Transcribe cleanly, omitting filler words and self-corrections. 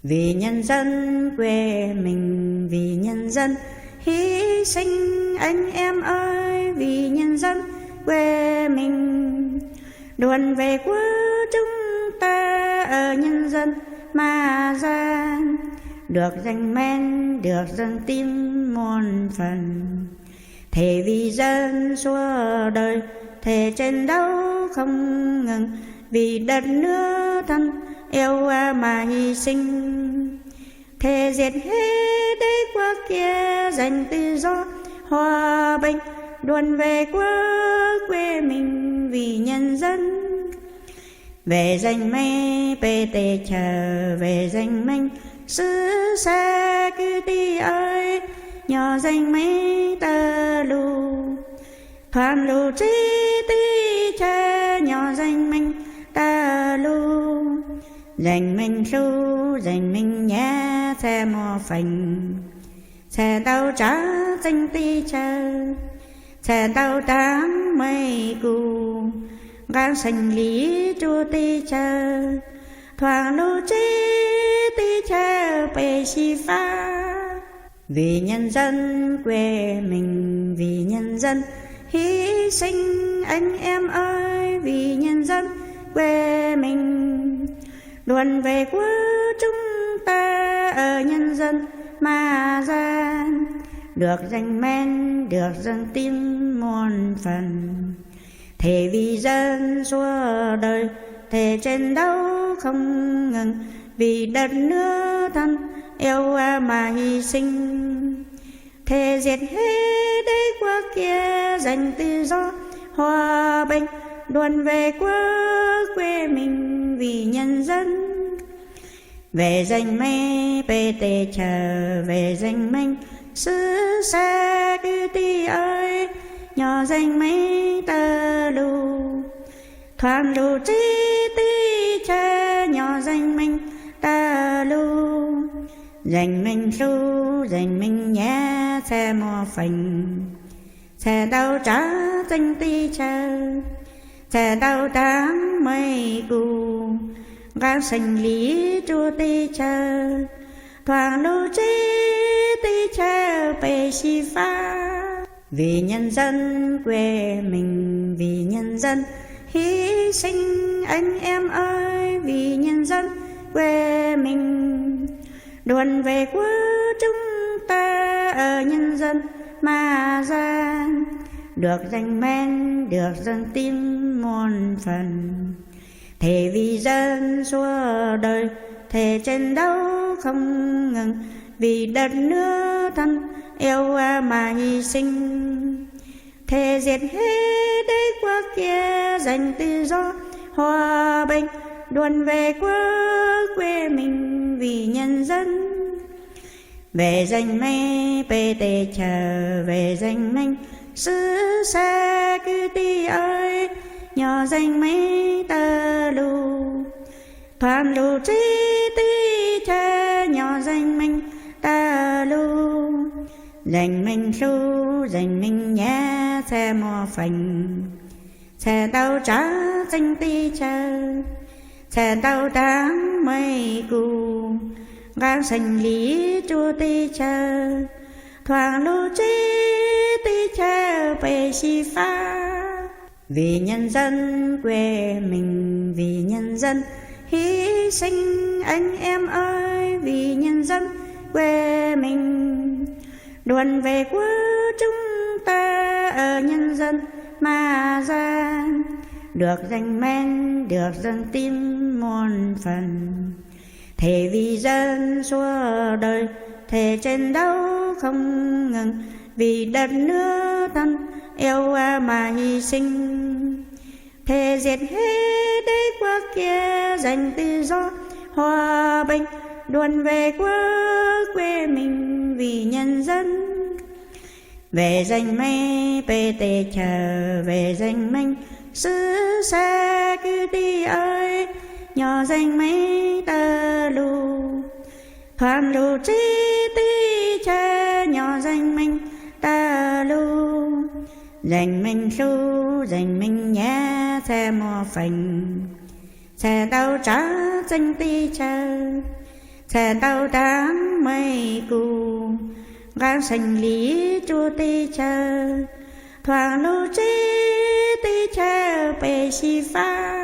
Vì nhân dân quê mình, vì nhân dân hy sinh anh em ơi, vì nhân dân quê mình. Đoàn về của chúng ta ở nhân dân mà ra, được danh men, được dân tim muôn phần. Thề vì dân suốt đời, thề chiến đấu không ngừng, vì đất nước thân yêu mà hy sinh. Thề diệt hết đế quốc kia, giành tự do hòa bình, đoàn về quốc quê mình vì nhân dân. Về danh mây PT chờ, về danh mây xứ xa cứ đi ơi, nhỏ danh mây tơ lù thoàn lù trí tí cha, nhỏ danh mây tơ lù. Danh mình su, danh mình nhé, xe mò phành, xe tàu trả danh ti chờ, xe tàu tám mây cù, gan xanh lý chua ti chờ, thoảng lù trí ti chờ bề xì pha. Vì nhân dân quê mình, vì nhân dân hy sinh anh em ơi, vì nhân dân quê mình. Đoàn về của chúng ta ở nhân dân mà ra, được danh men, được dân tim muôn phần. Thề vì dân suốt đời, thề chiến đấu không ngừng, vì đất nước thân yêu mà hy sinh. Thề diệt hết đế quốc kia, giành tự do hòa bình, đoàn về quốc quê mình vì nhân dân. Về danh mây PT chờ, về danh mây xứ xa cứ đi ơi, nhỏ danh mây tơ lù thoàn lù trí tí cha, nhỏ danh mây tơ lù. Danh mình su, danh mình nhé, xe mò phành, xe tàu trả danh ti chờ, xe tàu tám mây cù, gan xanh lý chua ti chờ, thoảng lù trí ti chờ bề xì pha. Vì nhân dân quê mình, vì nhân dân hy sinh anh em ơi, vì nhân dân quê mình. Đoàn về của chúng ta ở nhân dân mà ra, được danh men, được dân tim muôn phần. Thề vì dân suốt đời, thề chiến đấu không ngừng, vì đất nước thân yêu mà hy sinh. Thề diệt hết đế quốc kia, giành tự do hòa bình, đoàn về quốc quê mình vì nhân dân. Về danh mây PT chờ, về danh mây xứ xa cứ đi ơi, nhỏ danh mây tơ lù thoàn lù trí tí cha, nhỏ danh mây tơ lù. Danh mình su, danh mình nhé, xe mò phành, xe tàu trả danh ti chờ, xe tàu tám mây cù, gan xanh lý chua ti chờ, thoảng lù trí ti chờ bề xì pha. Vì nhân dân quê mình, vì nhân dân hy sinh anh em ơi, vì nhân dân quê mình. Đoàn về của chúng ta ở nhân dân mà ra, được danh men, được dân tim muôn phần. Thề vì dân suốt đời, thề chiến đấu không ngừng, vì đất nước thân yêu mà hy sinh. Thề diệt hết đế quốc kia, giành tự do hòa bình, đoàn về quốc quê mình vì nhân dân. Về danh mây PT chờ, về danh mây xứ xa cứ đi ơi, nhỏ danh mây tơ lù thoàn lù trí tí cha, nhỏ danh mây tơ lù. Danh mình su, danh mình nhé, xe mò phành, xe tàu trả danh ti chờ, Sàn tàu trắng mây cù gắn xanh lý chua tê chờ thoảng lô chê tê chờ bề xì pha